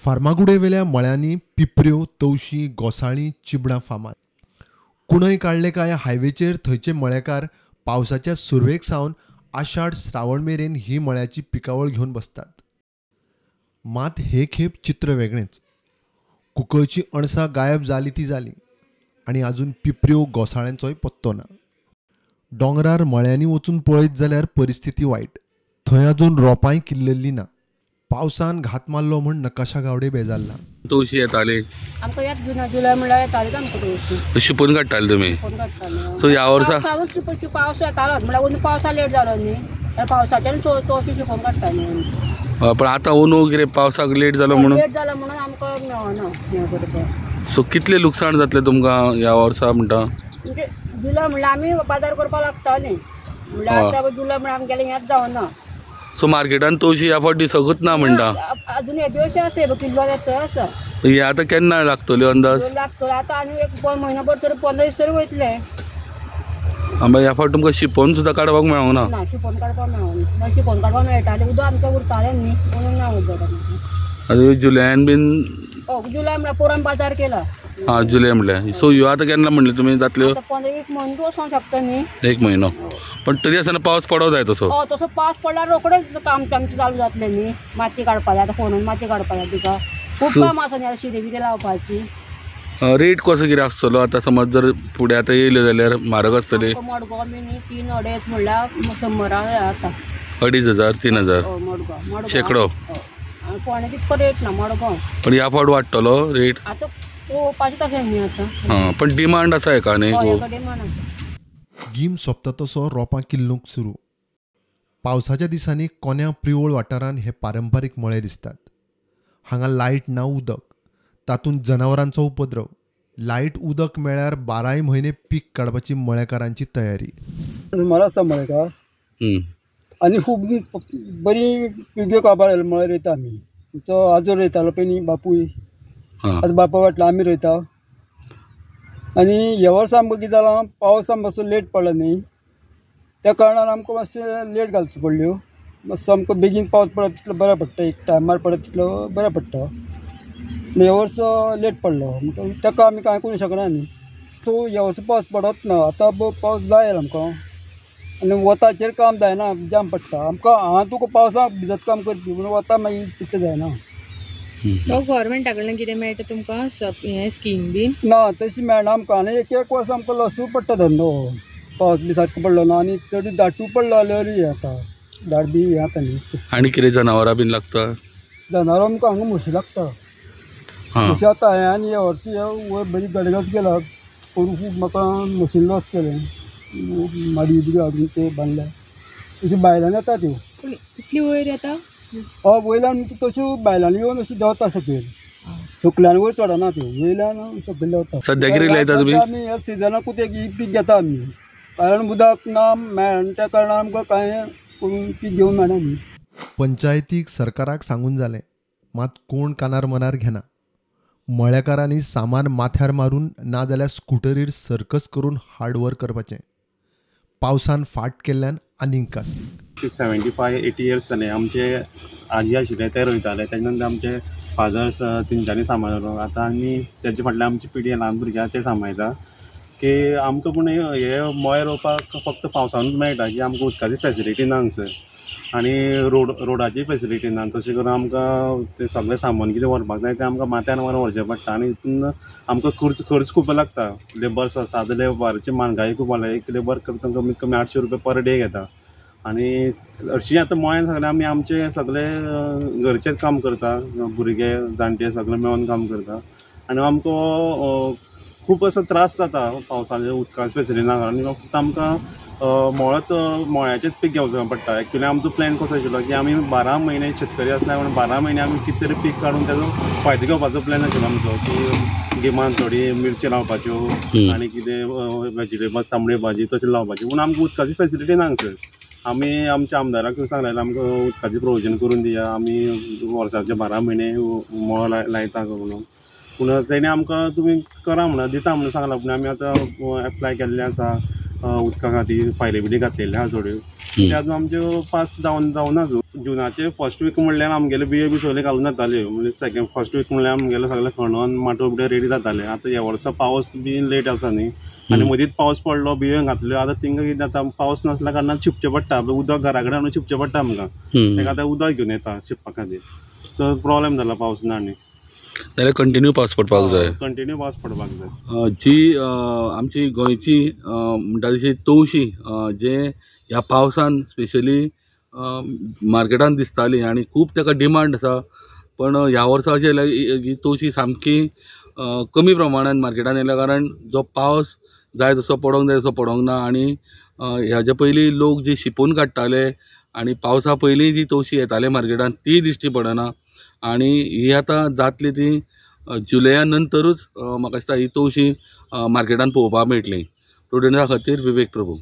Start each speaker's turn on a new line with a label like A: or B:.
A: फार्मागुडेवेल्या मळ्यांनी पिपऱ्यो, तवशी, घोसाळीं, चिबडां फामाद. कुणय काडले काय हायवेचेर थंयचे मळेकार पावसाच्या सुरवेक सावन आषाढ श्रावण मेरेन ही मळ्याची पिकावळ घेवन बसतात. मात हे खेप चित्र वेगळेंच. कुंकळची अणसां गायब जाली ती जाली आनी आजून पिपऱ्यो घोसाळ्यांचोय पत्तो ना. दोंगरार मळ्यांनी वचून पळयत जाल्यार परिस्थिती वायट. थंय आजून रोपांय किल्लल्लीं ना. पावसान घात मारलो म्हूण नकाशा गावडे बेजारला.
B: तवशी येताली
C: आमकां एक जुलय म्हणल्यार येताली आमकां तवशी
B: शिपून काडटाले तुमी.
C: फोन काडटाली.
B: सो ह्या वर्सा
C: पावस येतालो म्हणल्यार अंदू पावसा लेट जालो न्ही, पावसाच्यान तवशी शिपोवन काडटाली.
B: पण आतां अंदू कितें पावसाक लेट जालो म्हणून
C: आमकां मेळना हें करपाक.
B: सो कितले लुकसाण जातलें तुमकां ह्या वर्सा म्हणटा?
C: म्हणजे जुलय म्हणल्यार आमी बाजार करपाक लागतालीं म्हणल्यार आतां जुलय म्हणल्यार आमगेलें हेंच जावना.
B: सो मार्केटान तवशी ह्या फावटी दिसकूच ना म्हणटा.
C: अजून येद्यो अशें आसा किल्लो येता आसा.
B: हे आतां केन्ना लागतल्यो अंदाज?
C: लागतलो आतां आनी एक म्हयनोभर तरी 15 दीस तरी वयतले.
B: ह्या फावटी तुमकां शिपोवन सुद्दां काडपाक मेळोंक ना?
C: ना, शिपोवन काडपाक मेळना. शिपोवन काडपाक मेळटालें, उदक आमकां उरतालें न्ही म्हणून ना उदक.
B: आतां जुलयान बीन
C: जुलय म्हणल्यार पुरण बाजार केला.
B: जुलय म्हणल्यार. सो ह्यो आतां केन्ना म्हणले तुमी जातल्यो?
C: 15 म्हयनो वचोंक शकता न्ही.
B: 1 म्हयनो. पण तरी आसतना पावस पडो जाय तसो.
C: तसो पावस पडल्यार रोखडेच काम आमचें चालू जातलें न्ही. माती काडपा जाय, आतां फोंडून माती काडपा जाय तिका. खूब काम आसा न्ही आतां शिरी बिरी लावपाची.
B: रेट कसो कितें आसतलो आतां समज जर फुडें आतां येयल्यो जाल्यार म्हारग आसतली?
C: मडगो बी 3-2.5 म्हणल्यार 100 आतां.
B: 2,500-3,000
C: मडगो
B: शेकडो.
C: फोंड्या तितको रेट ना मडगो.
B: पण ह्या फावट वाडटलो रेट?
C: आतां पळोवपाचें तशें न्ही आतां.
B: पण डिमांड आसा हेका न्ही?
C: डिमांड आसा.
A: गीम सोंपता तसो रोपां किल्लूंक सुरू. पावसाच्या दिसांनी कोन्या प्रिवोळ वाठारांत हे पारंपारीक मळे दिसतात. हांगा लायट ना, उदक, तातूंत जनावरांचो उपद्रव. लायट उदक मेळ्यार 12 म्हयने पीक काडपाची मळेकारांची तयारी.
D: मला आसा मळेकार आनी खूब बरी पिळग्यो काबार मळे रोयता आमी. तो आजो रोयतालो पयलीं बापूय, आतां बापा वाटला आमी रोयता. आनी ह्या वर्सा आमकां कितें जालां, पावस मातसो लेट पडलो न्ही, त्या कारणान आमकां मातशें लेट घालच्यो पडल्यो. मातसो आमकां बेगीन पावस पडत तितलो बऱ्या पडटा, एक टायमार पडत तितलो बऱ्या पडटा. ह्या वर्सा लेट पडलो, ताका आमी कांय करूं शकना न्ही. सो ह्या वर्सा पावस पडत ना. आतां पावस जाय आमकां आनी वताचेर काम जायना, जाम पडटा आमकां. हांव तुका पावसाक भिजत काम करपी म्हणून वता मागीर तितलें जायना.
E: गव्हर्मेंटा कडल्यान कितें मेळटा तुमकां हें स्कीम बीन?
D: ना, तशी मेळना आमकां. आनी एक वर्स आमकां लसूय पडटा धंदो. पावस बी सारको पडलो ना आनी चड दाटूय पडलो जाल्यार हें जाता, झाड बी हें जाता न्ही.
B: आनी कितें जनावरां बीन लागता?
D: जनावरां आमकां हांगा म्हशी लागता. म्हशी आतां हांवें आनी ह्या वर्सी वयर बरी गडगच केला. करून खूब म्हाका म्हशीन लॉस केलें. माडी बी हाडून ते बांदल्या. तशी बायलांनी येता त्यो.
E: कितली वयर येता?
D: वयल्यान तश्यो बायलांनी येवन अशी देंवता सकयल. सकल्यान वयर चडना त्यो, वयल्यान सकयल देंवता.
B: सद्या कितें लायता तुमी?
D: आमी ह्या सिजनाकूच एक ही पीक घेता आमी. कारण उदक ना मेळना त्या कारणान आमकां कांय करून पीक घेवंक मेळना न्ही.
A: पंचायतीक सरकाराक सांगून जालें, मात कोण कानार मनार घेना. मळेकारांनी सामान माथ्यार मारून ना जाल्यार स्कुटरीर सर्कस करून हार्ड वर्क करपाचें. पावसान फाट केल्ल्यान आनीक कास्तीक.
F: 75-80 इयर्स जाले. आमचे आजी आशिल्ले ते रोयताले, तेच्या नंतर आमचे फादर्स तेंच्यांनी सांबाळलो. आतां आमी तेजे फाटल्यान आमची पिडी ल्हान भुरग्यां ते सांबाळटा. की आमकां पूण हे मळे रोवपाक फक्त पावसानूच मेळटा, की आमकां उदकाची फेसिलिटी ना हांगसर. आनी रोडाची फेसिलिटी ना. तशें करून आमकां तें सगळें सामान कितें व्हरपाक जाय तें आमकां माथ्यान व्हरून व्हरचें पडटा. आनी हितून आमकां खर्च खूब लागता. लेबर्स आसा, सादे लेबराची म्हारगाय खूब जाला. एक लेबर करता कमीत कमी 800 रुपया पर डे घेता. आनी हरशीं आतां मळ्यान सगळें आमी आमचें सगळें घरचेंच काम करता. भुरगे जाणटे सगळे मेळोन काम करता. आनी आमकां खूब असो त्रास जाता पावसाच्या उदकाची फेसिलिटी ना. आनी फक्त आमकां मळ्याचेंच पीक घेवचें पडटा. एक्चुली आमचो प्लॅन कसो आशिल्लो की आमी 12 म्हयने शेतकरी आसल्या कारणान 12 म्हयने आमी कितें तरी पीक काडून तेजो फायदो घेवपाचो प्लॅन आशिल्लो आमचो. की गिमान थोडी मिरची लावपाच्यो आनी कितें वेजिटेबल्स, तांबडी भाजी तशें लावपाची. पूण आमकां उदकाची फेसिलिटी ना हांगसर. आमी आमच्या आमदाराक सांगलेलें आमकां उदकाचें प्रोविजन करून दिया, आमी वर्साचे 12 म्हयने मळ लायता म्हणून. पूण तेणी आमकां तुमी करा म्हणून दिता म्हणून सांगलां. पूण आमी आतां एप्लाय केल्लें आसा. उदका खातीर फायली बिली घातलेल्यो आहा थोड्यो ते अजून आमच्यो पास जावना अजून. जुनाचे फर्स्ट वीक म्हणल्यार आमगेले बियो बी सगळे घालून जाताल्यो, म्हणजे सेकंड फर्स्ट वीक म्हणल्यार आमगेले सगळे खणून माटोळ बिटोळ रेडी जाताले. आतां ह्या वर्सा पावस बी लेट आसा न्ही आनी मदींच पावस पडलो, बियो घातल्यो. आतां तिंका कितें जाता, पावस नासल्या कारणान चिंपचें पडटा, उदक घरा कडेन हाडून चिंपचें पडटा आमकां. ताका आतां उदक घेवन येता चिंपपा खातीर. तो प्रॉब्लेम जाला पावस ना आनी.
B: जाल्यार कंटिन्यू पावस पडपाक जाय.
F: कंटिन्यू पावस पडपाक जाय.
B: जी आमची गोंयची म्हणटा तशी तवशी जे ह्या पावसान स्पेशली मार्केटान दिसताली आनी खूब ताका डिमांड आसा, पण ह्या वर्सा अशें जालें ही तवशी सामकी कमी प्रमाणान मार्केटान येयल्या कारण जो पावस जाय तसो पडोंक जाय तसो पडोंक ना. आनी ह्याच्या पयलीं लोक जे शिंपोवन काडटाले आनी पावसा पयलीं जी तवशी येताले मार्केटान ती दिश्टी पडना. आनी ही आतां जातली ती जुलया नंतरूच म्हाका दिसता ही तवशी मार्केटान पळोवपाक मेळटली. स्टुडंटा खातीर विवेक प्रभू.